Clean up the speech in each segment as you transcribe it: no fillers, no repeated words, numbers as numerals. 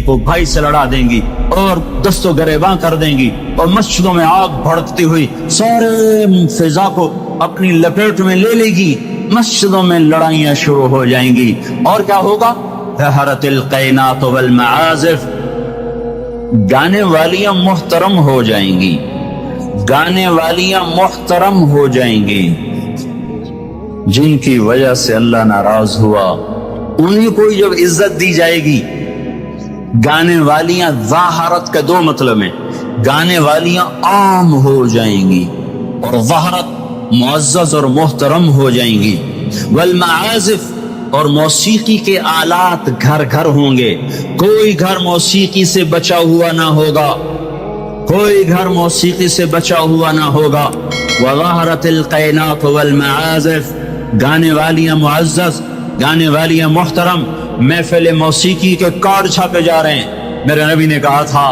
کو بھائی سے لڑا دیں گی اور دست و گریباں کر دیں گی اور مسجدوں میں آگ بھڑکتی ہوئی سارے فضا کو اپنی لپیٹ میں لے لے گی، مسجدوں میں لڑائیاں شروع ہو جائیں گی، اور کیا ہوگا؟ ظہرت القینات والمعازف، گانے والیاں محترم ہو جائیں گی، گانے والیاں محترم ہو جائیں گی، جن کی وجہ سے اللہ ناراض ہوا انہیں کو جب عزت دی جائے گی۔ گانے والیاں ظاہرت کا دو مطلب ہیں، گانے والیاں عام ہو جائیں گی اور ظاہرت معزز اور محترم ہو جائیں گی۔ والمعازف، اور موسیقی کے آلات گھر گھر ہوں گے، کوئی گھر موسیقی سے بچا ہوا نہ ہوگا، کوئی گھر موسیقی سے بچا ہوا نہ ہوگا۔ وظہرت القینات والمعازف، گانے والیاں معزز، گانے والیاں محترم۔ محفل موسیقی کے کارڈ چھاپے جا رہے ہیں۔ میرے نبی نے کہا تھا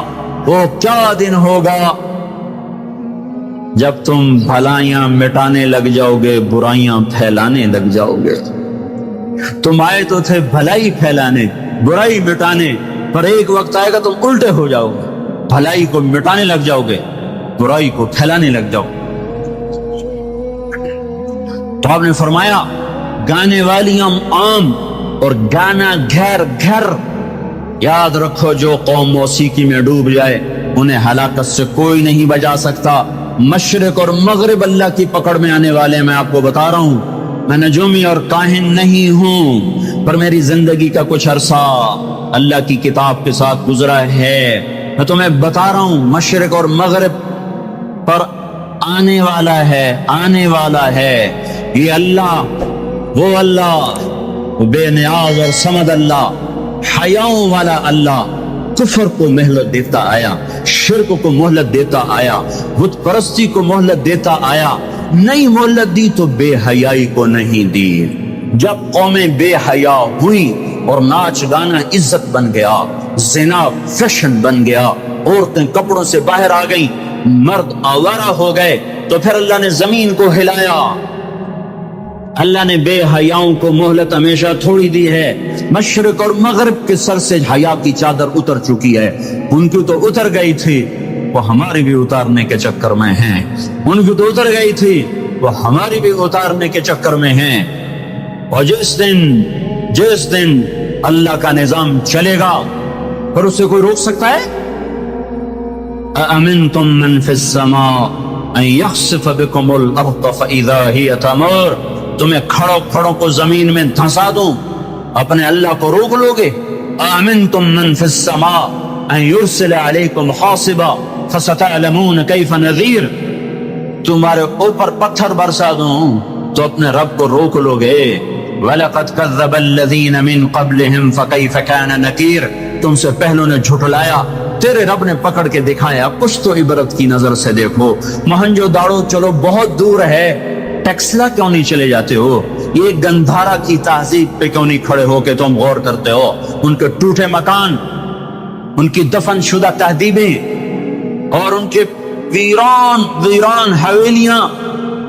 وہ کیا دن ہوگا جب تم بھلائیاں مٹانے لگ جاؤ گے، برائیاں پھیلانے لگ جاؤ گے۔ تم آئے تو تھے بھلائی پھیلانے، برائی مٹانے، پر ایک وقت آئے گا تم الٹے ہو جاؤ گے، بھلائی کو مٹانے لگ جاؤ گے، برائی کو پھیلانے لگ جاؤ۔ تو آپ نے فرمایا گانے والیاں عام اور گانا گھر گھر۔ یاد رکھو جو قوم موسیقی میں ڈوب جائے انہیں ہلاکت سے کوئی نہیں بچا سکتا۔ مشرق اور مغرب اللہ کی پکڑ میں آنے والے، میں آپ کو بتا رہا ہوں، میں نجومی اور کاہن نہیں ہوں، پر میری زندگی کا کچھ عرصہ اللہ کی کتاب کے ساتھ گزرا ہے۔ میں تمہیں بتا رہا ہوں مشرق اور مغرب پر آنے والا ہے، آنے والا ہے یہ اللہ، وہ اللہ، وہ بے نیاز اور صمد اللہ، حیاؤں والا اللہ، کفر کو مہلت دیتا آیا، شرک کو مہلت دیتا آیا، بت پرستی کو مہلت دیتا آیا۔ نہیں مہلت دی تو بے حیائی کو نہیں دی۔ جب قومیں بے حیا ہوئی اور ناچ گانا عزت بن گیا، زنا فیشن بن گیا، عورتیں کپڑوں سے باہر آ گئیں، مرد آوارہ ہو گئے، تو پھر اللہ نے زمین کو ہلایا۔ اللہ نے بے حیاؤں کو مہلت ہمیشہ تھوڑی دی ہے۔ مشرق اور مغرب کے سر سے حیا کی چادر اتر چکی ہے، ان کی تو اتر گئی تھی، وہ ہماری بھی اتارنے کے چکر میں ہیں، ان کی تو اتر گئی تھی، وہ ہماری بھی اتارنے کے چکر میں ہیں۔ اور جس دن اللہ کا نظام چلے گا پھر اسے کوئی روک سکتا ہے؟ أَأَمِنْتُمْ مَنْ فِي السَّمَاءِ أَنْ يَخْسِفَ بِكُمُ الْأَرْضَ فَإِذَا هِيَ تَمُورُ، تمہیں کھڑوں کو زمین میں دھنسا دوں، اپنے اللہ کو روک لو گے؟ أَأَمِنْتُمْ مَنْ فِي السَّمَاءِ أَنْ يُرْسِلَ عَلَيْكُمْ حَاصِبًا فَسَتَعْلَمُونَ كَيْفَ نَذِيرٌ، تمہارے اوپر پتھر برسا دوں تو اپنے رب کو روک لو گے؟ وَلَقَدْ كَذَّبَ الَّذِينَ مِنْ قَبْلِهِمْ فَكَيْفَ كَانَ نَكِيرٌ، تم سے پہلوں نے جھٹلایا، تیرے رب نے پکڑ کے دکھایا، کچھ تو عبرت کی نظر سے دیکھو۔ مہنجو داڑو چلو بہت دور ہے، ٹیکسلا کیوں نہیں چلے جاتے ہو؟ یہ گندھارا کی تہذیب پہ کیوں نہیں کھڑے ہو کہ تم غور کرتے ہو؟ ان کے ٹوٹے مکان، ان کی دفن شدہ تہذیبیں اور ان کے ویران حویلیاں،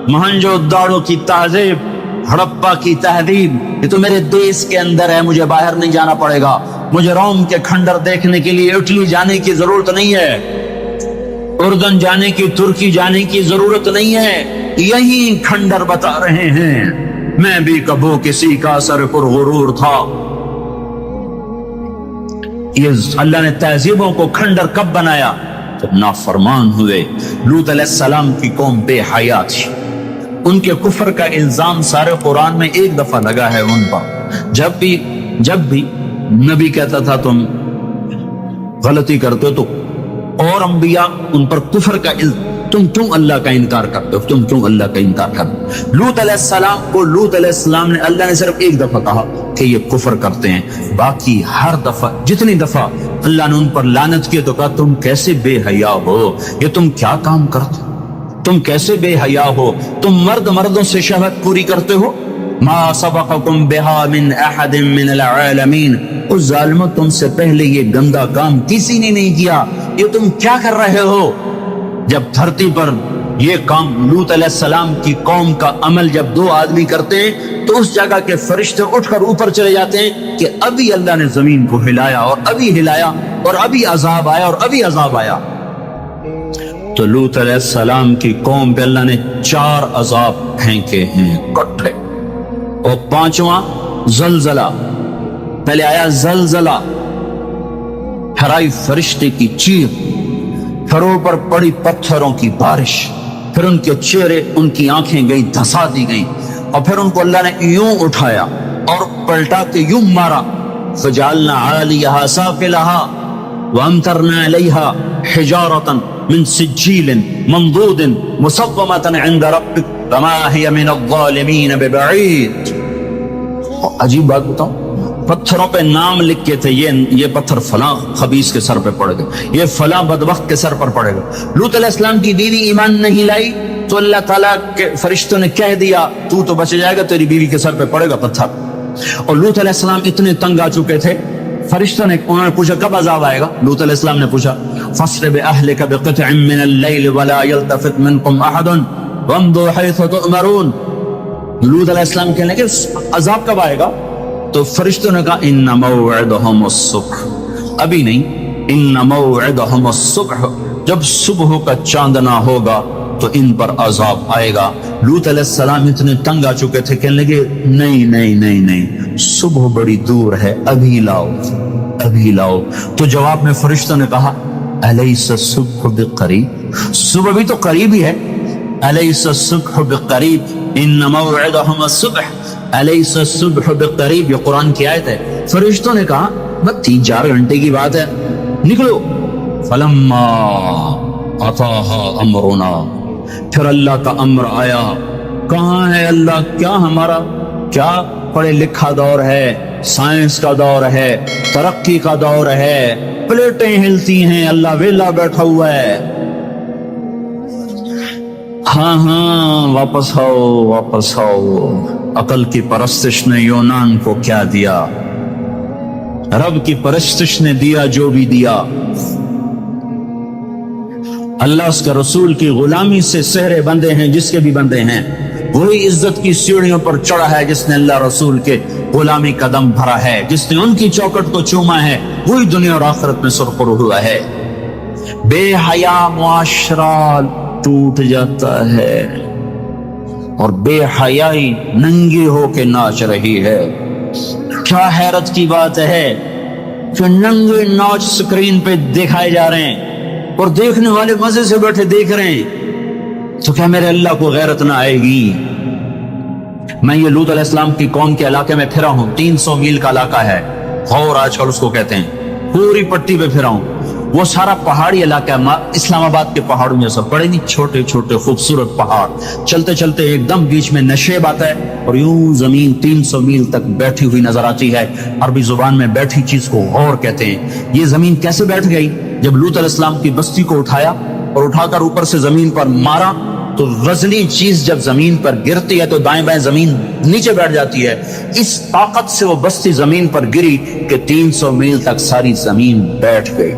مہنجو داڑو کی تہذیب، ہڑپا کی تہذیب، یہ تو میرے دیش کے اندر ہے، مجھے باہر نہیں جانا پڑے گا، مجھے روم کے کھنڈر دیکھنے کے لیے اٹلی جانے کی ضرورت نہیں ہے، اردن جانے کی، ترکی جانے کی ضرورت نہیں ہے، یہی کھنڈر بتا رہے ہیں۔ میں بھی کبھی کسی کا سر پر غرور تھا۔ یہ اللہ نے تہذیبوں کو کھنڈر کب بنایا؟ جب نافرمان ہوئے۔ لوط علیہ السلام کی قوم بے حیا تھی، ان کے کفر کا الزام سارے قرآن میں ایک دفعہ لگا ہے ان پر۔ جب بھی نبی کہتا تھا تم غلطی کرتے ہو تو اور انبیاء ان پر کفر کا تم کیوں اللہ کا انکار کرتے ہو، تم کیوں اللہ کا انکار کرتے ہو؟ لوط علیہ السلام نے اللہ نے صرف ایک دفعہ کہا کہ یہ کفر کرتے ہیں، باقی ہر دفعہ جتنی دفعہ اللہ نے ان پر لعنت کی تو کہا تم کیسے بے حیا ہو، یہ تم کیا کام کرتے ہو، تم کیسے بے حیا ہو، تم مردوں سے شہوت پوری کرتے ہو۔ ما سبقکم بہا من احد من العالمین، اس ظالموں تم سے پہلے یہ گندا کام کسی نے نہیں کیا، یہ تم کیا کر رہے ہو؟ جب دھرتی پر یہ کام لوط علیہ السلام کی قوم کا عمل جب دو آدمی کرتے ہیں تو اس جگہ کے فرشتے اٹھ کر اوپر چلے جاتے ہیں کہ ابھی اللہ نے زمین کو ہلایا اور ابھی ہلایا اور ابھی عذاب آیا اور ابھی عذاب آیا. تو لوط علیہ السلام کی قوم پہ اللہ نے 4 عذاب پھینکے ہیں کٹھے. اور 5واں زلزلہ. پہلے آیا زلزلہ، پھر آئی فرشتے کی چیخ، پھر اوپر پڑی پتھروں کی بارش، پھر ان کے چہرے ان کی آنکھیں گئی دھسا دی گئی، اور پھر ان کو اللہ نے یوں اٹھایا اور پلٹا کے یوں مارا. فجعلنا عالیہا سافلہا وامطرنا علیہا حجارۃ من سجیل منضود مصومۃ عند ربک وما ہی من الظالمین ببعید. عجیب بات بتاؤں، پتھروں پہ نام لکھ کے تھے، یہ پتھر فلاں خبیث کے سر پہ پڑے گا، یہ فلاں بدبخت کے سر پر پڑے گا. لوط علیہ السلام کی بیوی ایمان نہیں لائی تو اللہ تعالیٰ کے فرشتوں نے کہہ دیا تو بچ جائے گا، تیری بیوی کے سر پہ پڑے گا پتھر. اور لوط علیہ السلام اتنے تنگ آ چکے تھے، فرشتوں نے انہوں نے پوچھا کب عذاب آئے گا؟ لوط علیہ السلام نے پوچھا فَاصْرِ بِأَهْلِكَ بِقِطْعٍ مِّنَ اللَّيْلِ وَلَا يَلْتَفِتْ مِنكُمْ أَحَدٌ وَامْضُوا حَيْثُ تُؤْمَرُونَ. لوط علیہ السلام کہنے لگے عذاب کب آئے گا؟ تو فرشتوں نے کہا ان موعدہم الصبح، ابھی نہیں، ان موعدہم الصبح، جب صبح کا چاندنا ہوگا تو ان پر عذاب آئے گا. لوط علیہ السلام اتنے تنگ آ چکے تھے، کہنے لگے نہیں نہیں نہیں نہیں، صبح بڑی دور ہے، ابھی لاؤ ابھی لاؤ. تو جواب میں فرشتوں نے کہا الیس الصبح بقریب، صبح بھی تو قریب ہی ہے. الیس الصبح بقریب ان موعدہم الصبح الیس الصبح بقریب، یہ قرآن کی آیت ہے. فرشتوں نے کہا بس 3-4 گھنٹے کی بات ہے، نکلو. فلما اتاہا امرنا، پھر اللہ کا امر آیا. کہاں ہے اللہ؟ کیا ہمارا کیا پڑھے لکھا دور ہے، سائنس کا دور ہے، ترقی کا دور ہے، پلیٹیں ہلتی ہیں، اللہ ویلا بیٹھا ہوا ہے. ہاں واپس آؤ واپس آؤ. عقل کی پرستش نے یونان کو کیا دیا، رب کی پرستش نے دیا جو بھی دیا. اللہ اس کا رسول کی غلامی سے سہرے بندے ہیں جس کے بھی بندے ہیں. وہی عزت کی سیڑھیوں پر چڑھا ہے جس نے اللہ رسول کے غلامی قدم بھرا ہے، جس نے ان کی چوکٹ کو چوما ہے، وہی دنیا اور آخرت میں سرخرو ہوا ہے. بے حیا معاشرہ ٹوٹ جاتا ہے اور بے حیائی ننگی ہو کے ناچ رہی ہے. کیا حیرت کی بات ہے کہ ننگے ناچ سکرین پہ دکھائے جا رہے ہیں اور دیکھنے والے مزے سے بیٹھے دیکھ رہے ہیں. تو کیا میرے اللہ کو غیرت نہ آئے گی؟ میں یہ لوط علیہ السلام کی قوم کے علاقے میں پھرا ہوں، 300 میل کا علاقہ ہے، غور آج کل اس کو کہتے ہیں. پوری پٹی پہ پھرا ہوں. وہ سارا پہاڑی علاقہ ہے، اسلام آباد کے پہاڑوں میں سب بڑے نہیں چھوٹے چھوٹے خوبصورت پہاڑ. چلتے چلتے ایک دم بیچ میں نشیب آتا ہے اور یوں زمین 300 میل تک بیٹھی ہوئی نظر آتی ہے. عربی زبان میں بیٹھی چیز کو غور کہتے ہیں. یہ زمین کیسے بیٹھ گئی؟ جب لوط علیہ السلام کی بستی کو اٹھایا اور اٹھا کر اوپر سے زمین پر مارا تو وزنی چیز جب زمین پر گرتی ہے تو دائیں بائیں زمین نیچے بیٹھ جاتی ہے. اس طاقت سے وہ بستی زمین پر گری کہ 300 میل تک ساری زمین بیٹھ گئی.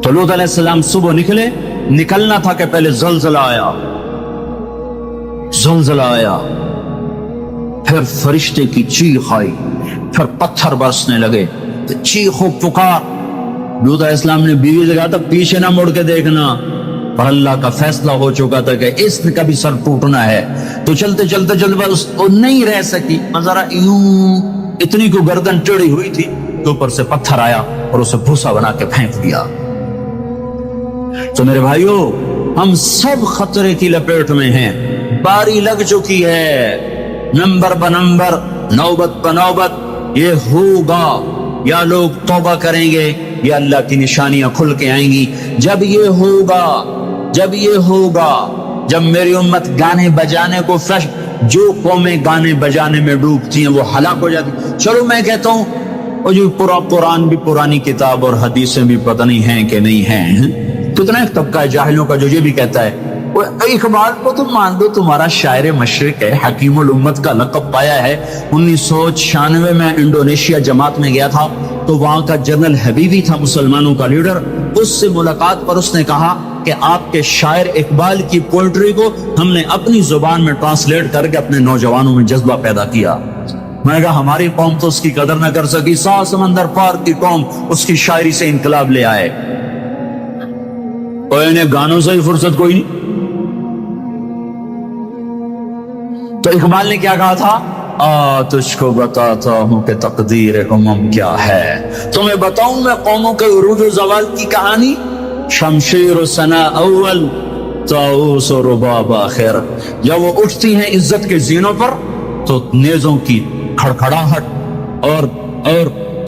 تو لوط علیہ السلام صبح نکلے، نکلنا تھا کہ پہلے زلزلہ آیا، زلزلہ آیا، پھر فرشتے کی چیخ آئی، پھر پتھر برسنے لگے، چیخ و پکار. لوط علیہ السلام نے بیوی سے کہا تھا پیچھے نہ مڑ کے دیکھنا، پر اللہ کا فیصلہ ہو چکا تھا کہ اس کا بھی سر ٹوٹنا ہے. تو چلتے چلتے چلتے بس وہ نہیں رہ سکی، ذرا یوں اتنی کو گردن ٹیڑھی ہوئی تھی کہ اوپر سے پتھر آیا اور اسے بھوسا بنا کے پھینک دیا. تو میرے بھائیو، ہم سب خطرے کی لپیٹ میں ہیں، باری لگ چکی ہے، نمبر بنمبر، نوبت بنوبت. یہ ہوگا، یا لوگ توبہ کریں گے یا اللہ کی نشانیاں کھل کے آئیں گی. جب یہ ہوگا، جب یہ ہوگا، جب میری امت گانے بجانے کو جو قومیں گانے بجانے میں ڈوبتی ہیں وہ ہلاک ہو جاتی. چلو میں کہتا ہوں اور جو پورا قرآن بھی پرانی کتاب اور حدیثیں بھی پتہ نہیں ہیں کہ نہیں ہیں. کتنا ایک طبقہ ہے جاہلوں کا جو یہ بھی کہتا ہے وہ اقبال کو تم مان دو تمہارا شاعر مشرق ہے، حکیم الامت کا لقب پایا ہے. 1996 میں انڈونیشیا جماعت میں گیا تھا تو وہاں کا جنرل حبیبی تھا مسلمانوں کا لیڈر. اس سے ملاقات پر اس نے کہا کہ آپ کے شاعر اقبال کی پوئٹری کو ہم نے اپنی زبان میں ٹرانسلیٹ کر کے اپنے نوجوانوں میں جذبہ پیدا کیا۔ میں نے کہا ہماری قوم تو اس کی قدر نہ کر سکی، 7 سمندر پار کی قوم اس کی شاعری سے انقلاب لے آئے، اور انہیں گانوں سے ہی فرصت کوئی نہیں۔ تو اقبال نے کیا کہا تھا؟ تجھ کو بتاتا ہوں کہ تقدیر امم کیا ہے، تمہیں بتاؤں میں قوموں کے عروج و زوال کی کہانی، شمشیر و ثنا اول طاؤس و رباب آخر۔ جب وہ اٹھتی ہیں عزت کے زینوں پر تو نیزوں کی کھڑکھڑاہٹ اور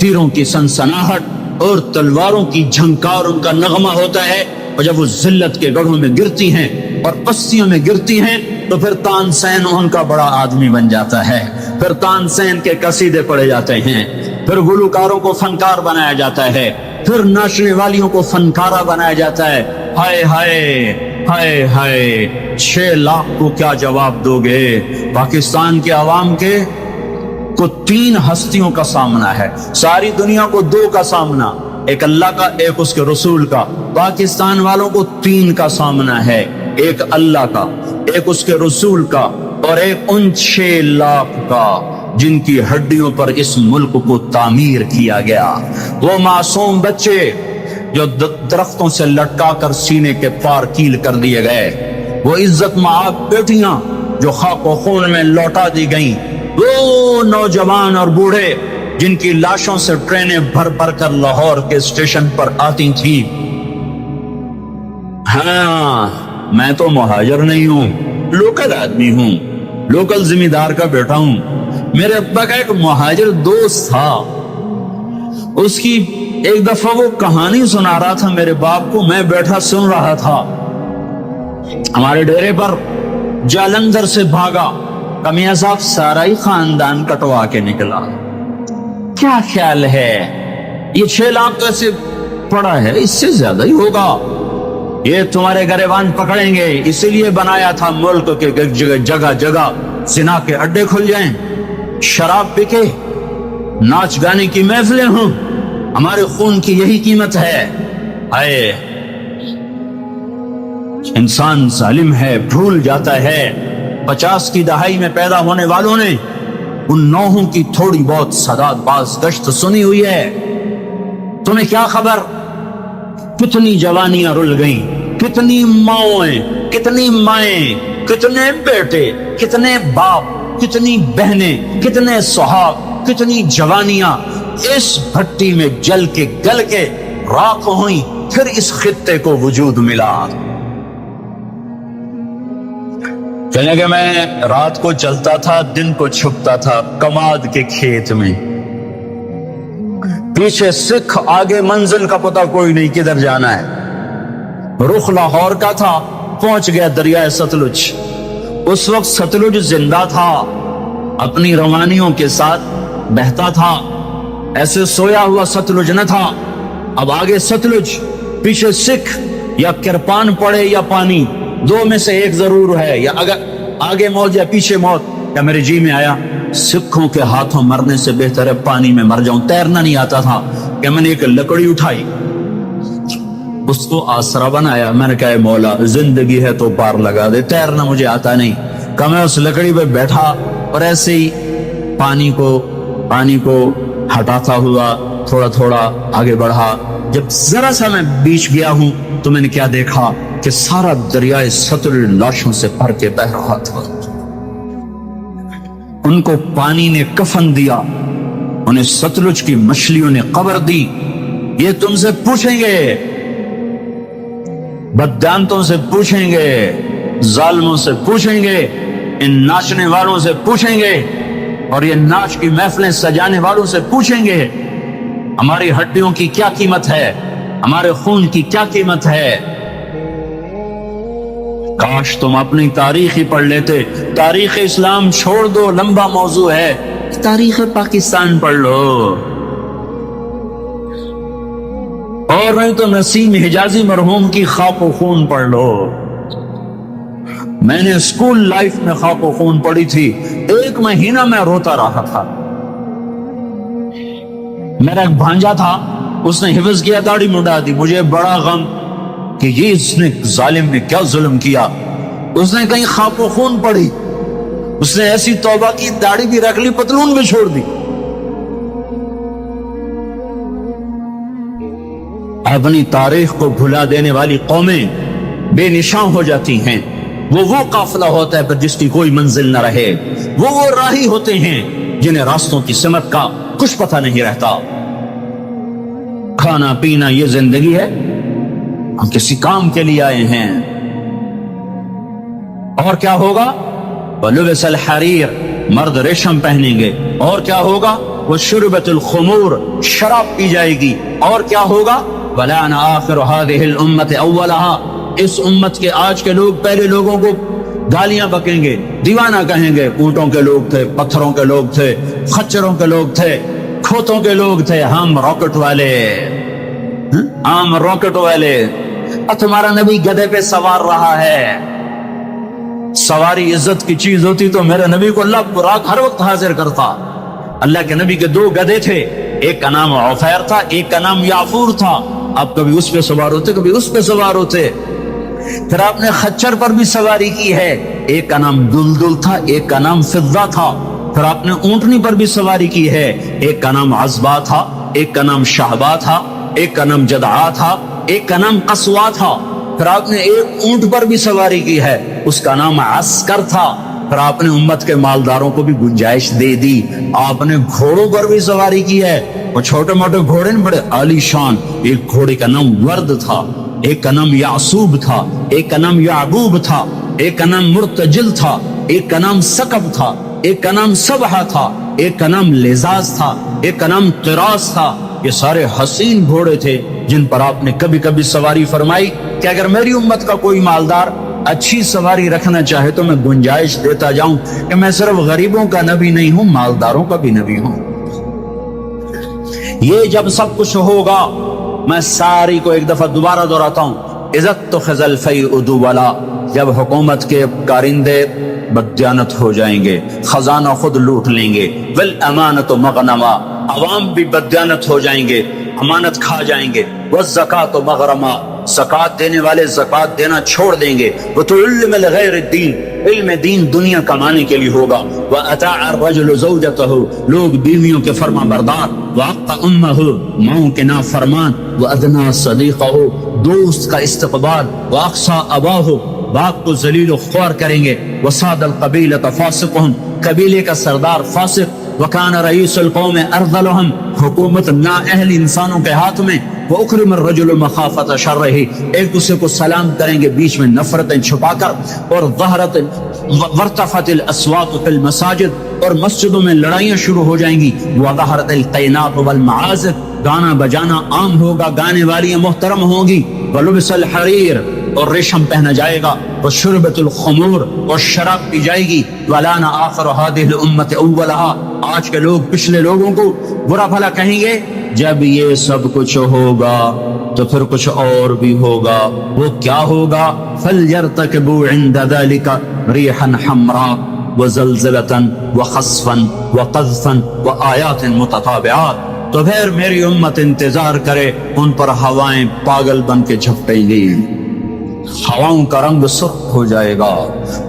تیروں کی سنسناہٹ اور تلواروں کی جھنکار ان کا نغمہ ہوتا ہے، اور جب وہ ذلت کے گڑھوں میں گرتی ہیں اور پستیوں میں گرتی ہیں تو پھر تان سین ان کا بڑا آدمی بن جاتا ہے، پھر تان سین کے قصیدے پڑھے جاتے ہیں، پھر گلوکاروں کو فنکار بنایا جاتا ہے، پھر ناچنے والیوں کو فنکارہ بنایا جاتا ہے۔ ہائے ہائے ہائے ہائے، 6 لاکھ کو کیا جواب دو گے؟ پاکستان کے عوام کو 3 ہستیوں کا سامنا ہے، ساری دنیا کو 2 کا سامنا، ایک اللہ کا ایک اس کے رسول کا۔ پاکستان والوں کو 3 کا سامنا ہے، ایک اللہ کا، ایک اس کے رسول کا، اور ایک ان 6 لاکھ کا جن کی ہڈیوں پر اس ملک کو تعمیر کیا گیا۔ وہ معصوم بچے جو درختوں سے لٹکا کر سینے کے پار کیل کر دیے گئے، وہ عزت مآب بیٹیاں جو خاک و خون میں لوٹا دی گئیں، وہ نوجوان اور بوڑھے جن کی لاشوں سے ٹرینیں بھر بھر کر لاہور کے اسٹیشن پر آتی تھیں۔ ہاں، میں تو مہاجر نہیں ہوں، لوکل آدمی ہوں، لوکل ذمہ دار کا بیٹا ہوں۔ میرے ابا کا ایک مہاجر دوست تھا، اس کی ایک دفعہ وہ کہانی سنا رہا تھا میرے باپ کو، میں بیٹھا سن رہا تھا۔ ہمارے ڈیرے پر جالندھر سے بھاگا کمیاں صاحب سارا ہی خاندان کٹوا کے نکلا۔ کیا خیال ہے یہ 6 لاکھ کیسے پڑا ہے؟ اس سے زیادہ ہی ہوگا، یہ تمہارے گریبان پکڑیں گے، اسی لیے بنایا تھا ملک کے جگہ جگہ زنا کے اڈے کھل جائیں، شراب بکے، ناچ گانے کی محفلیں ہوں، ہمارے خون کی یہی قیمت ہے۔ آئے انسان ظالم ہے، بھول جاتا ہے 50 کی دہائی میں پیدا ہونے والوں نے ان نوحوں کی تھوڑی بہت سداد باز گشت سنی ہوئی ہے۔ تمہیں کیا خبر کتنی جوانیاں رل گئیں، کتنی ماؤں، کتنی مائیں، کتنے بیٹے، کتنے باپ، کتنی بہنیں، کتنے سہاگ، کتنی جوانیاں اس بھٹی میں جل کے گل کے راکھ ہوئیں، پھر اس خطے کو وجود ملا۔ کہنے کہ میں رات کو چلتا تھا، دن کو چھپتا تھا کماد کے کھیت میں، پیچھے سکھ، آگے منزل کا پتہ کوئی نہیں کدھر جانا ہے۔ رخ لاہور کا تھا، پہنچ گیا دریائے ستلج۔ اس وقت ستلج زندہ تھا، اپنی روانیوں کے ساتھ بہتا تھا، ایسے سویا ہوا ستلج نہ تھا۔ اب آگے ستلج، پیچھے سکھ، یا کرپان پڑے یا پانی، 2 میں سے ایک ضرور ہے، یا اگر آگے موت یا پیچھے موت۔ یا میرے جی میں آیا سکھوں کے ہاتھوں مرنے سے بہتر ہے پانی میں مر جاؤں۔ تیرنا نہیں آتا تھا کہ میں نے ایک لکڑی اٹھائی، اس کو آسرا بنایا، میں نے کہا اے مولا زندگی ہے تو پار لگا دے، تیرنا مجھے آتا نہیں۔ کہ میں اس لکڑی پہ بیٹھا اور ایسے ہی پانی کو ہٹاتا ہوا تھوڑا تھوڑا آگے بڑھا۔ جب ذرا سا میں بیچ گیا ہوں تو میں نے کیا دیکھا کہ سارا دریائے ستلج لاشوں سے بھر کے بہ رہا تھا۔ ان کو پانی نے کفن دیا، انہیں ستلج کی مچھلیوں نے قبر دی۔ یہ تم سے پوچھیں گے، بددانتوں سے پوچھیں گے، ظالموں سے پوچھیں گے، ان ناچنے والوں سے پوچھیں گے، اور یہ ناچ کی محفلیں سجانے والوں سے پوچھیں گے ہماری ہڈیوں کی کیا قیمت ہے، ہمارے خون کی کیا قیمت ہے۔ کاش تم اپنی تاریخ ہی پڑھ لیتے۔ تاریخ اسلام چھوڑ دو، لمبا موضوع ہے، تاریخ پاکستان پڑھ لو، اور نہیں تو نسیم حجازی مرحوم کی خاک و خون پڑھ لو۔ میں نے اسکول لائف میں خاک و خون پڑھی تھی، 1 مہینہ میں روتا رہا تھا۔ میرا ایک بھانجا تھا، اس نے حفظ کیا، داڑھی منڈا دی، مجھے بڑا غم، کہ یہ اس نے ظالم نے کیا ظلم کیا. اس نے کہیں خاک و خون پڑی, اس نے ایسی توبہ کی, داڑھی بھی رکھ لی, پتلون بھی چھوڑ دی. اپنی تاریخ کو بھلا دینے والی قومیں بے نشان ہو جاتی ہیں. وہ قافلہ ہوتا ہے پر جس کی کوئی منزل نہ رہے. وہ راہی ہوتے ہیں جنہیں راستوں کی سمت کا کچھ پتہ نہیں رہتا. کھانا پینا یہ زندگی ہے, ہم کسی کام کے لیے آئے ہیں. اور کیا ہوگا؟ وَلُبِسَ الْحَرِيرُ, مرد ریشم پہنیں گے. اور کیا ہوگا؟ وَشُرِبَتِ الْخُمُورُ, شراب پی جائے گی. اور کیا ہوگا؟ وَلَعَنَ آخِرُ هَذِهِ الْأُمَّةِ أَوَّلَهَا, اس امت کے آج کے لوگ پہلے لوگوں کو گالیاں بکیں گے, دیوانہ کہیں گے. اونٹوں کے لوگ تھے, پتھروں کے لوگ تھے, خچروں کے لوگ تھے, کھوتوں کے لوگ تھے. ہم راکٹ والے, ہم راکٹ والے. اور تمہارا نبی گدھے پہ سوار رہا ہے. سواری عزت کی چیز ہوتی تو میرے نبی کو اللہ براق ہر وقت حاضر کرتا. اللہ کے نبی کے 2 گدھے تھے, ایک کا نام عفیر تھا, ایک کا نام یافور تھا. آپ کبھی اس پہ سوار ہوتے, کبھی اس پہ سوار ہوتے. پھر آپ نے خچر پر بھی سواری کی ہے, ایک کا نام دلدل تھا, ایک کا نام فضہ تھا. پھر آپ نے اونٹنی پر بھی سواری کی ہے, ایک کا نام عزبا تھا, ایک کا نام شہبا تھا, ایک کا نام جدعا تھا, ایک کا نام قصوا تھا. پھر آپ نے ایک اونٹ پر بھی سواری کی ہے, اس کا نام عسکر تھا. پھر آپ نے امت کے مالداروں کو بھی گنجائش دے دی. آپ نے گھوڑوں پر بھی سواری کی ہے, وہ چھوٹے موٹے گھوڑے نہیں, بڑے عالی شان. ایک گھوڑے کا نام ورد تھا, ایک کا نام یعصوب تھا, ایک کا نام یعقوب تھا, ایک کا نام مرتجل تھا, ایک کا نام سکب تھا, ایک کا نام سبحہ تھا, ایک کا نام لزاز تھا, ایک کا نام قراس تھا. یہ سارے حسین گھوڑے تھے جن پر آپ نے کبھی کبھی سواری فرمائی کہ اگر میری امت کا کوئی مالدار اچھی سواری رکھنا چاہے تو میں گنجائش دیتا جاؤں کہ میں صرف غریبوں کا نبی نہیں ہوں, مالداروں کا بھی نبی ہوں. یہ جب سب کچھ ہوگا, میں ساری کو ایک دفعہ دوبارہ دہراتا ہوں, عزت تو خزل فی ادو والا, جب حکومت کے کارندے بددیانت ہو جائیں گے, خزانہ خود لوٹ لیں گے. والامانت مغنما, عوام بھی بددیانت ہو جائیں گے, امانت کھا جائیں گے. والزکاۃ مغرما, زکات دینے والے زکات دینا چھوڑ دیں گے. وتعلم لغیر الدین, علم دین دنیا کمانے کے لیے ہوگا. واطاع الرجل زوجته, لوگ بیویوں کے فرما بردار. واقع امه, ماؤں کے نافرمان. وادنا صدیقه, دوست کا استقبال. واقصى اباه, باپ کو ذلیل و خوار کریں گے. وصاد القبیلۃ فاسقهم, قبیلے کا سردار فاسق. وکان رئیس القوم ارذلهم, حکومت نااہل انسانوں کے ہاتھ میں. وَأُكْرِمَ الرَّجُلُ مَخَافَةَ شَرِّهِ, ایک دوسرے کو سلام کریں گے بیچ میں نفرتیں چھپا کر. اور وَارْتَفَعَتِ الْأَصْوَاتُ فِي الْمَسَاجِدِ, اور مسجدوں میں لڑائیاں شروع ہو جائیں گی. وَظَهَرَتِ الْقَيْنَاتُ وَالْمَعَازِفُ, گانا بجانا عام ہوگا, گانے والیاں محترم ہوں گی. وَلُبِسَ الْحَرِيرُ, اور ریشم پہنا جائے گا. وَشُرْبَتِ الْخُمُورُ, اور شراب پی جائے گی. وَلَعَنَ آخِرُ هَذِهِ الْأُمَّةِ أَوَّلَهَا, آج کے لوگ پچھلے لوگوں کو برا بھلا کہیں گے. جب یہ سب کچھ ہوگا تو پھر کچھ اور بھی ہوگا. وہ کیا ہوگا؟ فَلْيَرْتَكِبُوا عِنْدَ ذَلِكَ رِيحًا حَمْرَاءَ وَزَلْزَلَةً وَخَسْفًا وَقَذْفًا وَآيَاتٍ مُتَتَابِعَاتٍ, تو پھر میری امت انتظار کرے, ان پر ہوائیں پاگل بن کے جھپٹیں گی. ہواؤں کا رنگ سرخ ہو جائے گا,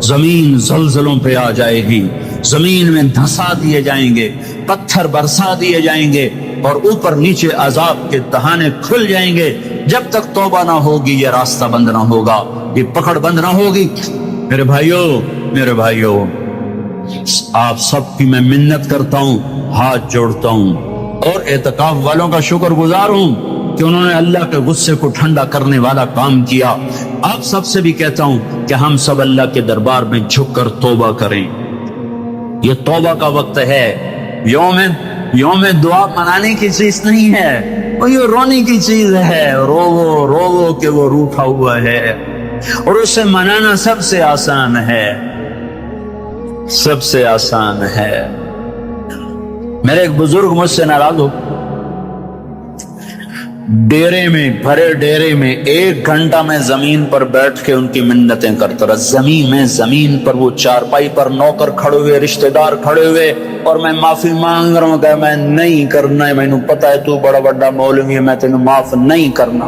زمین زلزلوں پہ آ جائے گی, زمین میں دھسا دیے جائیں گے, پتھر برسا دیے جائیں گے, اور اوپر نیچے عذاب کے دہانے کھل جائیں گے. جب تک توبہ نہ ہوگی یہ راستہ بند نہ ہوگا, یہ پکڑ بند نہ ہوگی. میرے بھائیوں, آپ سب کی میں منت کرتا ہوں, ہاتھ جوڑتا ہوں, اور اعتکاف والوں کا شکر گزار ہوں کہ انہوں نے اللہ کے غصے کو ٹھنڈا کرنے والا کام کیا. آپ سب سے بھی کہتا ہوں کہ ہم سب اللہ کے دربار میں جھک کر توبہ کریں. یہ توبہ کا وقت ہے. یوم دعا منانے کی چیز نہیں ہے, وہ یہ رونے کی چیز ہے. رو کہ وہ روٹھا ہوا ہے, اور اسے منانا سب سے آسان ہے, سب سے آسان ہے. میرے ایک بزرگ مجھ سے ناراض ہو, ڈیرے میں, بھرے ڈیرے میں 1 گھنٹہ میں زمین پر بیٹھ کے ان کی منتیں کرتا رہا. زمین پر وہ چارپائی پر نوکر کھڑے ہوئے, رشتہ دار کھڑے ہوئے, اور میں معافی مانگ رہا ہوں کہ میں نہیں کرنا ہے, مینوں پتا ہے تو بڑا بڑا مولوی ہے, میں تینوں معاف نہیں کرنا.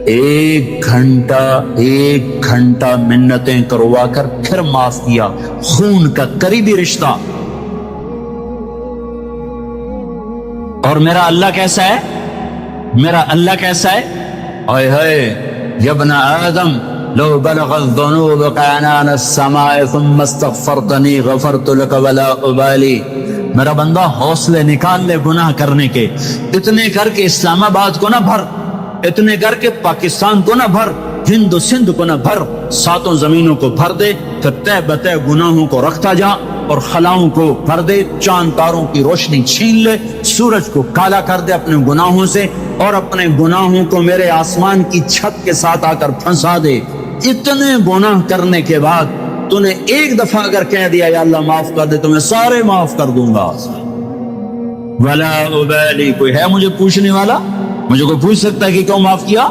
ایک گھنٹہ منتیں کروا کر پھر معاف کیا. خون کا قریبی رشتہ. اور میرا اللہ کیسا ہے؟ میرا اللہ کیسا ہے؟ اے ہائے یا ابن آدم لو بلغت ذنوبك عنان السماء ثم استغفرتنی غفرت لك ولا ابالی. میرا بندہ حوصلے نکال لے گناہ کرنے کے. اتنے کر کے اسلام آباد کو نہ بھر، اتنے کر کے پاکستان کو نہ بھر، ہند و سندھ کو نہ بھر، 7 زمینوں کو بھر دے. پھر تہ بتہ گناہوں کو رکھتا جا اور خلاؤں کو بھر دے. چاند تاروں کی روشنی چھین لے، سورج کو کالا کر دے اپنے گناہوں سے، اور اپنے گناہوں کو میرے آسمان کی چھت کے ساتھ آ کر پھنسا دے. اتنے گناہ کرنے کے بعد تو نے ایک دفعہ اگر کہہ دیا یا اللہ معاف کر دے تو میں سارے معاف کر دوں گا. ولا ابالی. کوئی ہے مجھے پوچھنے والا؟ مجھے کوئی پوچھ سکتا ہے کہ کیوں معاف کیا؟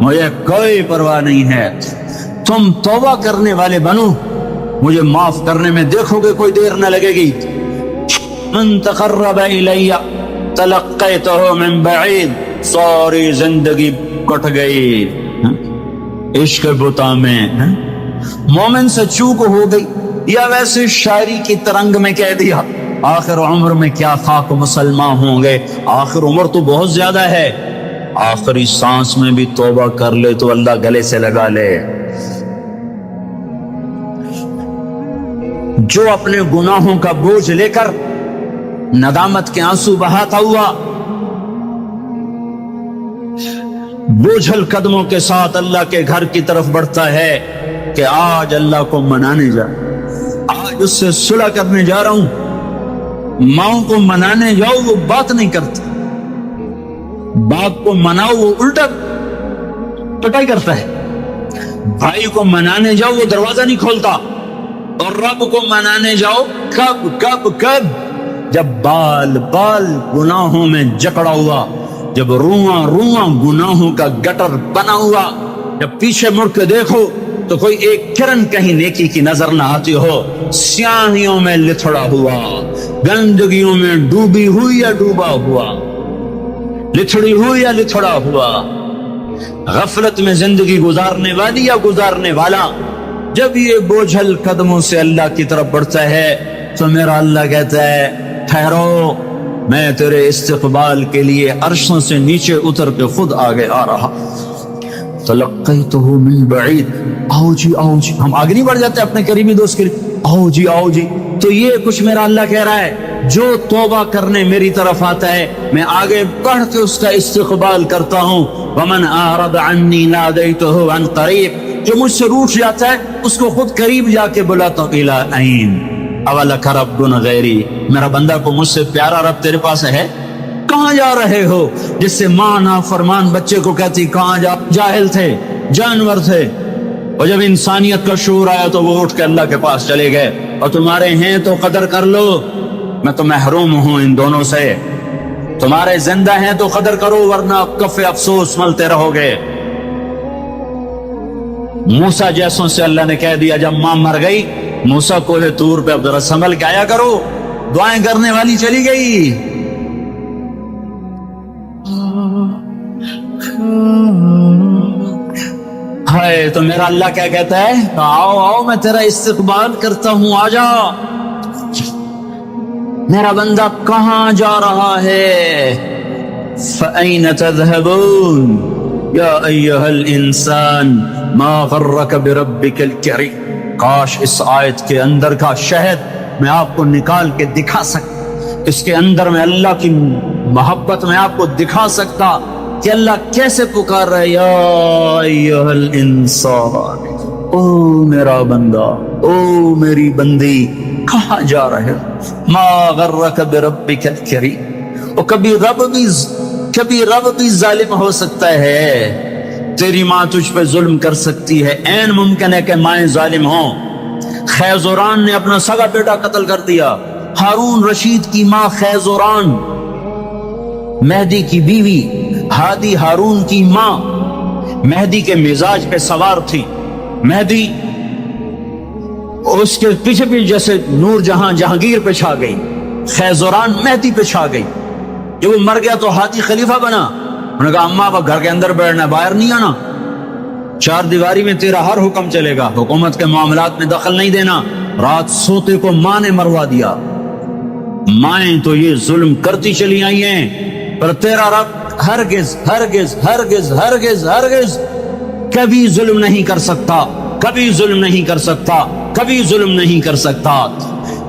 مجھے کوئی پرواہ نہیں ہے. تم توبہ کرنے والے بنو، مجھے معاف کرنے میں دیکھو گے کوئی دیر نہ لگے گی. من تقرب الی تلقیتہ من بعید. ساری زندگی کٹ گئی عشق بتا میں. مومن سے چوک ہو گئی، یا ویسے شاعری کی ترنگ میں کہہ دیا آخر عمر میں کیا خاک مسلمان ہوں گے. آخر عمر تو بہت زیادہ ہے، آخری سانس میں بھی توبہ کر لے تو اللہ گلے سے لگا لے. جو اپنے گناہوں کا بوجھ لے کر ندامت کے آنسو بہاتا ہوا بوجھل قدموں کے ساتھ اللہ کے گھر کی طرف بڑھتا ہے کہ آج اللہ کو منانے جا، آج اس سے صلح کرنے جا رہا ہوں. ماؤں کو منانے جاؤ وہ بات نہیں کرتی، باپ کو مناؤ وہ الٹا پٹائی کرتا ہے. بھائی کو منانے جاؤ وہ دروازہ نہیں کھولتا. اور رب کو منانے جاؤ کب جب بال گناہوں میں جکڑا ہوا، جب رواں گناہوں کا گٹر بنا ہوا، جب پیچھے مڑ کے دیکھو تو کوئی ایک کرن کہیں نیکی کی نظر نہ آتی ہو. سیاہیوں میں لتھڑا ہوا، گندگیوں میں ڈوبی ہوئی یا ڈوبا ہوا، لتھڑی ہوئی یا لتھڑا ہوا، غفلت میں زندگی گزارنے والی یا گزارنے والا. جب یہ بوجھل قدموں سے اللہ کی طرف بڑھتا ہے تو میرا اللہ کہتا ہے ٹھہرو، میں تیرے استقبال کے لیے عرشوں سے نیچے اتر کے خود آگے آ رہا. تلقیتہ من بعید. آؤ جی ہم آگے نہیں بڑھ جاتے اپنے قریبی دوست کے لیے؟ آؤ جی. تو یہ کچھ میرا اللہ کہہ رہا ہے، جو توبہ کرنے میری طرف آتا ہے میں آگے بڑھ کے اس کا استقبال کرتا ہوں. ومن اعرض عنی نادیتہ عن قریب. جو مجھ سے روٹھ جاتا ہے اس کو خود قریب جا کے بلاتا ہوں. الی عین اولک رب غیری. میرا بندہ کو مجھ سے پیارا رب تیرے پاس ہے؟ کہاں جا رہے ہو؟ جس سے ماں نافرمان بچے کو کہتی کہاں جا، جاہل تھے، جانور تھے، اور جب انسانیت کا شعور آیا تو وہ اٹھ کے اللہ کے پاس چلے گئے. اور تمہارے ہیں تو قدر کر لو، میں تو محروم ہوں ان دونوں سے. تمہارے زندہ ہیں تو قدر کرو ورنہ کف افسوس ملتے رہو گے. موسیٰ جیسوں سے اللہ نے کہہ دیا جب ماں مر گئی، موسیٰ کوہ طور پہ اب ذرا سنبھل کے آیا کرو، دعائیں کرنے والی چلی گئی. ہائے تو میرا اللہ کیا کہتا ہے؟ آؤ میں تیرا استقبال کرتا ہوں، آ جا. میرا بندہ کہاں جا رہا ہے؟ فَأَيْنَ تَذْهَبُونَ یا ایہا الانسان ما غرک بربک الکریم. کاش اس آیت کے اندر کا شہد میں آپ کو نکال کے دکھا سکتا، اس کے اندر میں اللہ کی محبت میں آپ کو دکھا سکتا کہ اللہ کیسے پکار رہا ہے، یا ایہا الانسان، او میرا بندہ، او میری بندی، کہاں جا رہے ہو؟ ما غرک بربک الکریم. اور کبھی رب بھی ظالم ہو سکتا ہے. تیری ماں تجھ پہ ظلم کر سکتی ہے، عین ممکن ہے کہ مائیں ظالم ہوں. خیزوران نے اپنا سگا بیٹا قتل کر دیا. ہارون رشید کی ماں خیزوران، مہدی کی بیوی، ہادی ہارون کی ماں، مہدی کے مزاج پہ سوار تھی. مہدی اس کے پیچھے بھی جیسے نور جہاں جہانگیر پہ چھا گئی، خیزوران مہدی پہ چھا گئی. جب وہ مر گیا تو ہادی خلیفہ بنا، انہوں نے کہا اما اب گھر کے اندر بیٹھنا ہے، باہر نہیں آنا، چار دیواری میں تیرا ہر حکم چلے گا، حکومت کے معاملات میں دخل نہیں دینا۔ رات سوتے کو ماں نے مروا دیا۔ مائیں تو یہ ظلم کرتی چلی آئی ہیں، پر تیرا رب ہرگز ہرگز ہرگز ہرگز ہرگز کبھی ظلم نہیں کر سکتا، کبھی ظلم نہیں کر سکتا، کبھی ظلم نہیں کر سکتا۔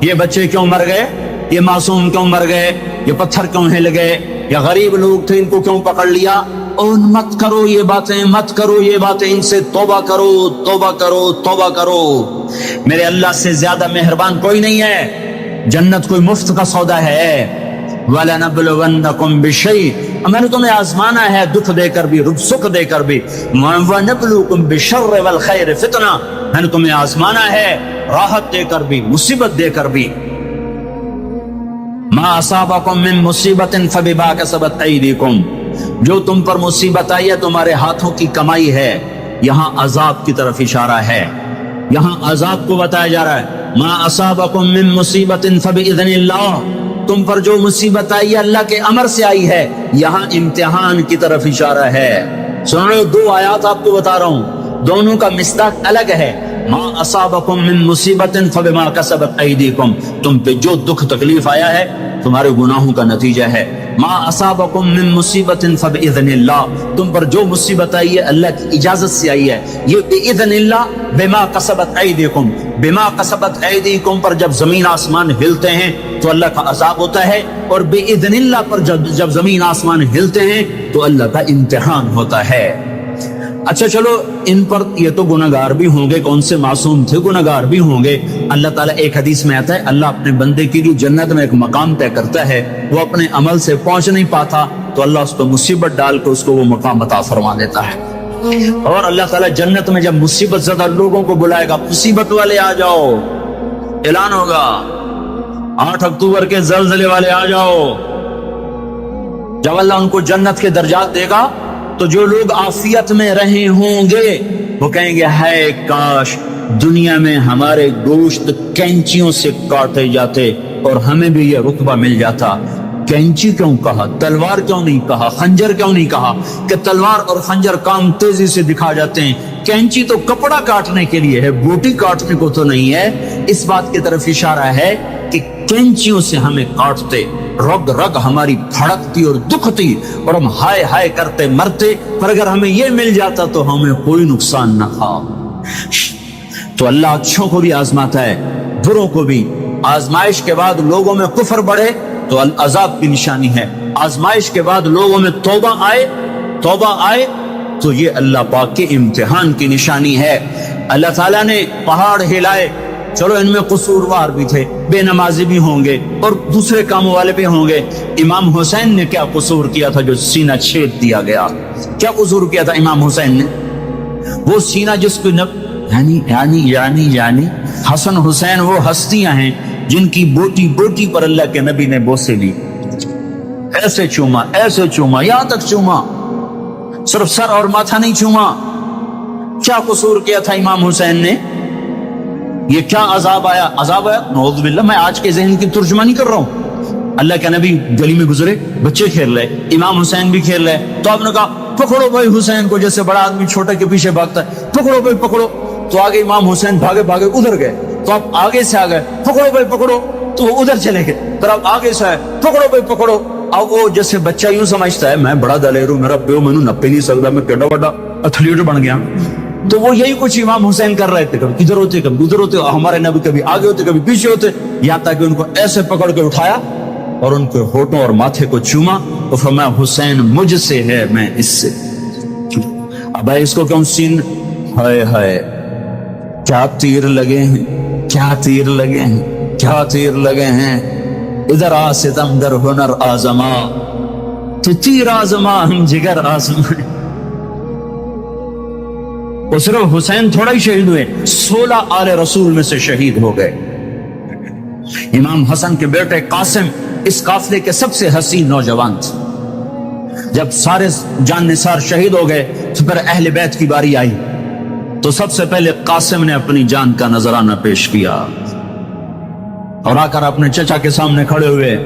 یہ بچے کیوں مر گئے، یہ معصوم کیوں مر گئے، یہ پتھر کیوں ہل گئے، یا غریب لوگ تھے ان کو کیوں پکڑ لیا؟ ان مت کرو یہ باتیں، مت کرو یہ باتیں، ان سے توبہ کرو، توبہ کرو، توبہ کرو۔ میرے اللہ سے زیادہ مہربان کوئی نہیں ہے، جنت کوئی مفت کا سودا ہے۔ وَلَنَبْلُوَنَّكُمْ بِشَيْءٍ، میں نے تمہیں آزمانا ہے دکھ دے کر بھی، سکھ دے کر بھی۔ وَنَبْلُوكُمْ بِالشَّرِّ وَالْخَيْرِ فِتْنَةً، میں نے تمہیں آزمانا ہے راحت دے کر بھی، مصیبت دے کر بھی۔ مَا أَصَابَكُم مِّن مُّصِيبَةٍ فَبِمَا كَسَبَتْ أَيْدِيكُمْ، جو تم پر مصیبت آئی ہے تمہارے ہاتھوں کی کمائی ہے۔ یہاں عذاب کی طرف اشارہ ہے، یہاں عذاب کو بتایا جا رہا ہے۔ مَا أَصَابَكُم مِّن مُّصِيبَةٍ فَبِإِذْنِ اللَّهِ، تم پر جو مصیبت آئی ہے اللہ کے امر سے آئی ہے۔ یہاں امتحان کی طرف اشارہ ہے۔ سنو، دو آیات آپ کو بتا رہا ہوں، دونوں کا مصداق الگ ہے۔ ما اصابکم من مصیبت فبما کسبت ایدیکم، تم پہ جو دکھ تکلیف آیا ہے تمہارے گناہوں کا نتیجہ ہے۔ ما اصابکم من مصیبت فباذن اللہ، تم پر جو مصیبت آئی ہے اللہ کی اجازت سے آئی ہے۔ یہ باذن اللہ، بما کسبت ایدیکم، بما کسبت ایدیکم پر جب زمین آسمان ہلتے ہیں تو اللہ کا عذاب ہوتا ہے، اور باذن اللہ پر جب زمین آسمان ہلتے ہیں تو اللہ کا امتحان ہوتا ہے۔ اچھا چلو، ان پر یہ تو گناہگار بھی ہوں گے، کون سے معصوم تھے، گناہگار بھی ہوں گے۔ اللہ تعالیٰ ایک حدیث میں آتا ہے اللہ اپنے بندے کے لیے جنت میں ایک مقام طے کرتا ہے، وہ اپنے عمل سے پہنچ نہیں پاتا تو اللہ اس کو مصیبت ڈال کے اس کو وہ مقام عطا فرما دیتا ہے۔ اور اللہ تعالیٰ جنت میں جب مصیبت زدہ لوگوں کو بلائے گا، مصیبت والے آ جاؤ، اعلان ہوگا 8 اکتوبر کے زلزلے والے آ جاؤ۔ جب اللہ ان کو جنت کے درجات دے گا تو جو لوگ عافیت میں رہے ہوں گے وہ کہیں گے ہائے کاش دنیا میں ہمارے گوشت کینچیوں سے کاٹے جاتے اور ہمیں بھی یہ رتبہ مل جاتا۔ کینچی کیوں کہا، تلوار کیوں نہیں کہا، خنجر کیوں نہیں کہا؟ کہ تلوار اور خنجر کام تیزی سے دکھا جاتے ہیں، کینچی تو کپڑا کاٹنے کے لیے ہے، بوٹی کاٹنے کو تو نہیں ہے۔ اس بات کی طرف اشارہ ہے کہ کینچیوں سے ہمیں کاٹتے، رگ رگ ہماری پھڑکتی اور دکھتی اور ہم ہائے ہائے کرتے مرتے، پر اگر ہمیں یہ مل جاتا تو ہمیں کوئی نقصان نہ تھا۔ تو اللہ اچھوں کو بھی آزماتا ہے، بروں کو بھی۔ آزمائش کے بعد لوگوں میں کفر بڑھے تو عذاب کی نشانی ہے، آزمائش کے بعد لوگوں میں توبہ آئے تو یہ اللہ پاک کے امتحان کی نشانی ہے۔ اللہ تعالیٰ نے پہاڑ ہلائے، چلو ان میں قصوروار بھی تھے، بے نمازی بھی ہوں گے اور دوسرے کاموں والے بھی ہوں گے۔ امام حسین نے کیا قصور کیا تھا جو سینہ چھید دیا گیا؟ کیا قصور کیا تھا امام حسین نے؟ وہ سینہ جس کو یعنی حسن حسین وہ ہستیاں ہیں جن کی بوٹی بوٹی پر اللہ کے نبی نے بوسے لی، ایسے چوما، یہاں تک چوما، صرف سر اور ماتھا نہیں چوما۔ کیا قصور کیا تھا امام حسین نے؟ یہ کیا عذاب آیا؟ نعوذ باللہ، میں آج کے ذہن کی ترجمانی کر رہا ہوں۔ اللہ کے نبی گلی میں گزرے، بچے کھیل رہے، امام حسین بھی کھیل رہے، تو آپ نے کہا پکڑو بھائی حسین کو، جیسے بڑا آدمی چھوٹے کے پیچھے بھاگتا ہے، پکڑو بھائی پکڑو۔ تو آگے امام حسین بھاگے ادھر گئے، تو آپ آگے سے آ گئے، پکڑو بھائی پکڑو، تو وہ ادھر چلے گئے، پھر آپ آگے سے آئے، پکڑو بھائی پکڑو۔ اب وہ جیسے بچہ یوں سمجھتا ہے میں بڑا دلیروں، میرا پیو میں نپے نہیں سکتا، میں کیڈا بڑا ایتھلیٹ بن گیا۔ تو وہ یہی کچھ امام حسین کر رہے تھے، کبھی ادھر ہوتے کبھی ادھر ہوتے، ہمارے نبی کبھی آگے ہوتے کبھی پیچھے ہوتے، یہاں تک کہ ان کو ایسے پکڑ کے اٹھایا اور ان کے ہونٹوں اور ماتھے کو چوما تو فرمایا حسین مجھ سے ہے، میں اس سے۔ اب اس کو کیوں سین، ہائے ہائے کیا تیر لگے ہیں، کیا تیر لگے ہیں، کیا تیر لگے ہیں۔ ادھر آ ستم در ہنر آزما، تو تیر آزما ہم جگر آزما۔ وہ صرف حسین تھوڑا ہی شہید ہوئے، 16 آل رسول میں سے شہید ہو گئے۔ امام حسن کے بیٹے قاسم اس قافلے کے سب سے حسین نوجوان تھے۔ جب سارے جان نثار شہید ہو گئے تو پھر اہل بیت کی باری آئی، تو سب سے پہلے قاسم نے اپنی جان کا نذرانہ پیش کیا اور آ کر اپنے چچا کے سامنے کھڑے ہوئے،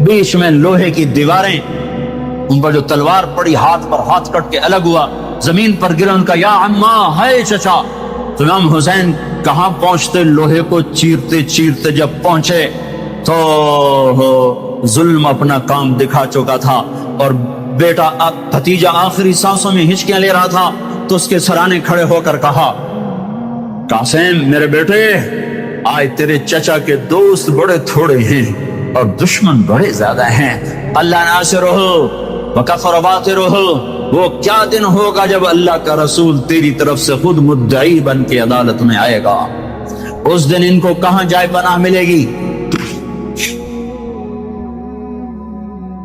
بیچ میں لوہے کی دیواریں ان پر جو تلوار پڑی ہاتھ پر ہاتھ کٹ کے الگ ہوا, زمین پر گرا, ان کا یا عمّا ہے چچا. تو امام حسین کہاں پہنچتے, لوہے کو چیرتے چیرتے جب پہنچے تو ظلم اپنا کام دکھا چکا تھا, اور بیٹا بھتیجا آخری سانسوں میں ہچکیاں لے رہا تھا. تو اس کے سرانے کھڑے ہو کر کہا, قاسم میرے بیٹے, آج تیرے چچا کے دوست بڑے تھوڑے ہیں اور دشمن بڑے زیادہ ہیں. اللہ ناصر ہو وکفر باطر ہو. وہ کیا دن ہوگا جب اللہ کا رسول تیری طرف سے خود مدعی بن کے عدالت میں آئے گا. اس دن ان کو کہاں جائے پناہ ملے گی.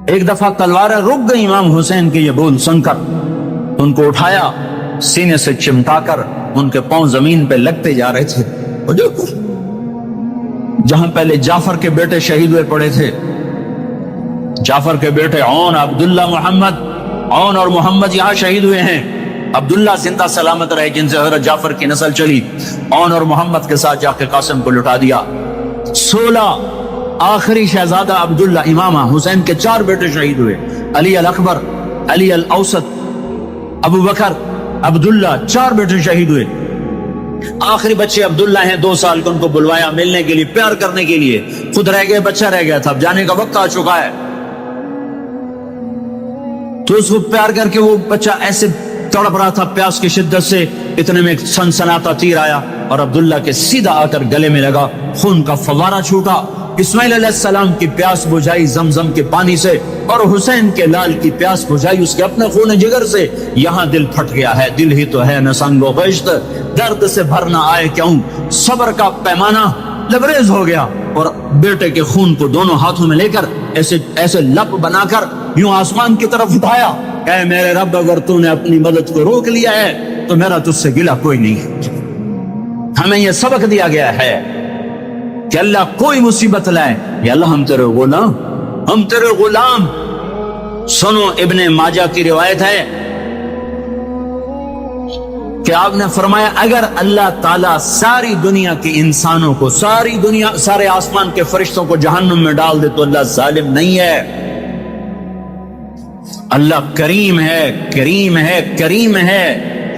ایک دفعہ تلواریں رک گئی امام حسین کے یہ بول سن کر. ان کو اٹھایا, سینے سے چمٹا کر ان کے پاؤں زمین پہ لگتے جا رہے تھے. جہاں پہلے جعفر کے بیٹے شہید ہوئے پڑے تھے, جعفر کے بیٹے عون, عبداللہ, محمد, عون اور محمد یہاں شہید ہوئے ہیں. عبداللہ زندہ سلامت رہے جن سے حضرت جعفر کی نسل چلی. عون اور محمد کے ساتھ جا کے قاسم کو لٹا دیا. 16 آخری شہزادہ عبداللہ, امامہ حسین کے 4 بیٹے شہید ہوئے, علی الاکبر, علی الاوسط, ابو بکر, عبداللہ, 4 بیٹے شہید ہوئے. آخری بچے عبداللہ ہیں, 2 سال کو ان کو بلوایا ملنے کے لیے, پیار کرنے کے لیے. خود رہ گئے, بچہ رہ گیا تھا, اب جانے کا وقت آ چکا ہے. تو اس کو پیار کر کے وہ بچہ ایسے تڑپ رہا تھا پیاس کی شدت سے, اتنے میں سنسناتا تیر آیا اور عبداللہ کے سیدھا آ کر گلے میں لگا. خون کا فوارہ چھوٹا. اسماعیل علیہ السلام کی پیاس بجھائی زمزم کے پانی سے, اور حسین کے لال کی پیاس بجھائی اس کے اپنے خون جگر سے. یہاں دل پھٹ گیا ہے, دل ہی تو ہے نہ سنگ و خشت, درد سے بھرنا آئے کیوں. صبر کا پیمانہ لبریز ہو گیا, اور بیٹے کے خون کو دونوں ہاتھوں میں لے کر ایسے لپ بنا کر یوں آسمان کی طرف اٹھایا. اے میرے رب, اگر تو نے اپنی مدد کو روک لیا ہے تو میرا تجھ سے گلہ کوئی نہیں. ہمیں یہ سبق دیا گیا ہے کہ اللہ کوئی مصیبت لائے, یا اللہ ہم تیرے غلام, ہم تیرے غلام. سنو, ابن ماجہ کی روایت ہے کہ آپ نے فرمایا, اگر اللہ تعالیٰ ساری دنیا کے انسانوں کو, ساری دنیا, سارے آسمان کے فرشتوں کو جہنم میں ڈال دے تو اللہ ظالم نہیں ہے. اللہ کریم ہے, کریم ہے, کریم ہے.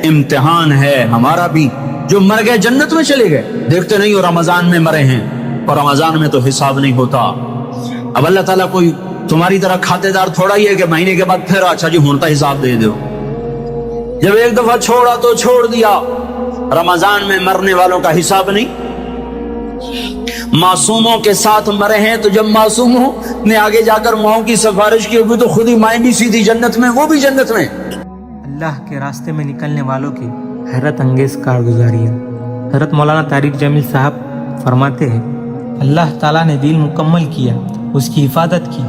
امتحان ہے ہمارا بھی. جو مر گئے جنت میں چلے گئے, دیکھتے نہیں ہو رمضان میں مرے ہیں, اور رمضان میں تو حساب نہیں ہوتا. اب اللہ تعالیٰ کوئی تمہاری طرح کھاتے دار تھوڑا ہی ہے کہ مہینے کے بعد پھر اچھا جی ہوتا حساب دے دو. جب ایک دفعہ چھوڑا تو چھوڑ دیا. رمضان میں مرنے والوں کا حساب نہیں. معصوموں کے ساتھ مرے ہیں, تو جب معصوموں نے آگے جا کر ماؤں کی سفارش کی ہوگی تو خود ہی مائیں بھی سیدھی جنت میں, وہ بھی جنت میں. اللہ کے راستے میں نکلنے والوں کی حیرت انگیز کارگزاریاں. حضرت مولانا طارق جمیل صاحب فرماتے ہیں, اللہ تعالیٰ نے دین مکمل کیا, اس کی حفاظت کی,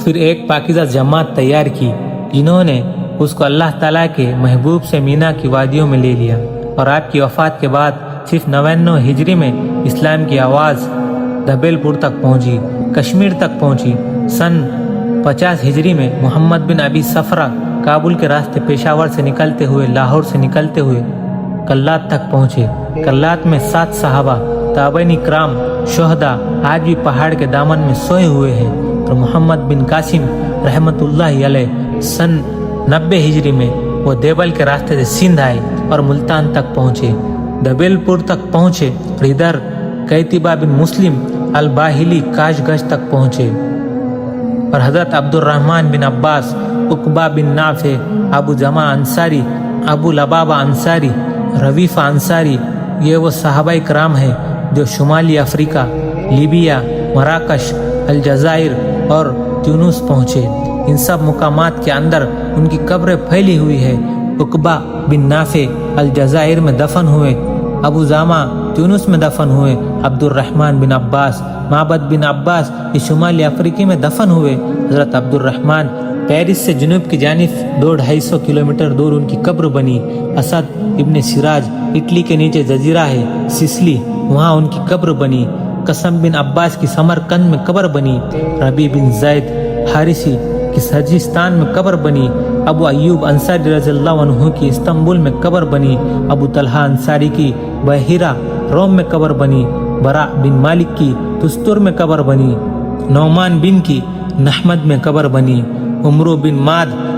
پھر ایک پاکیزہ جماعت تیار کی جنہوں نے اس کو اللہ تعالیٰ کے محبوب سے مینا کی وادیوں میں لے لیا. اور آپ کی وفات کے بعد صرف 99 ہجری میں اسلام کی آواز دھبیل پور تک پہنچی, کشمیر تک پہنچی. سن 50 ہجری میں محمد بن ابی صفرہ کابل کے راستے پشاور سے نکلتے ہوئے, لاہور سے نکلتے ہوئے کلات تک پہنچے. کلات میں 7 صحابہ, تابعین کرام, شہداء آج بھی پہاڑ کے دامن میں سوئے ہوئے ہیں. اور محمد بن قاسم رحمت اللہ علیہ سن 90 ہجری میں وہ دیوبل کے راستے سے سندھ آئے اور ملتان تک پہنچے, دبیل پور تک پہنچے, اور ادھر قیتبہ بن مسلم الباہلی کاش گنج تک پہنچے. اور حضرت عبد الرحمن بن عباس, عقبہ بن نافع, ابو جمع انصاری, ابو لبابہ انصاری, رویفہ انصاری, یہ وہ صحابہ کرام ہیں جو شمالی افریقہ, لیبیا, مراکش, الجزائر اور تیونس پہنچے. ان سب مقامات کے اندر ان کی قبریں پھیلی ہوئی ہے. عقبہ بن نافع الجزائر میں دفن ہوئے, ابو جامع تیونس میں دفن ہوئے, عبد الرحمن بن عباس, معبد بن عباس یہ شمالی افریقی میں دفن ہوئے. حضرت عبد الرحمن پیرس سے جنوب کی جانب 200-250 کلومیٹر دور ان کی قبر بنی. اسد ابن سراج اٹلی کے نیچے جزیرہ ہے سسلی, وہاں ان کی قبر بنی. قسم بن عباس کی سمرقند میں قبر بنی. ربی بن زید حارثی کی سرجستان میں قبر بنی. ابو ایوب انصاری رضی اللہ عنہ کی استنبول میں قبر بنی. ابو طلحہ انصاری کی بحیرہ روم میں قبر بنی. برا بن مالک کی تستر میں قبر بنی. نعمان بن کی نحمد میں قبر بنی. عمرو بن ماد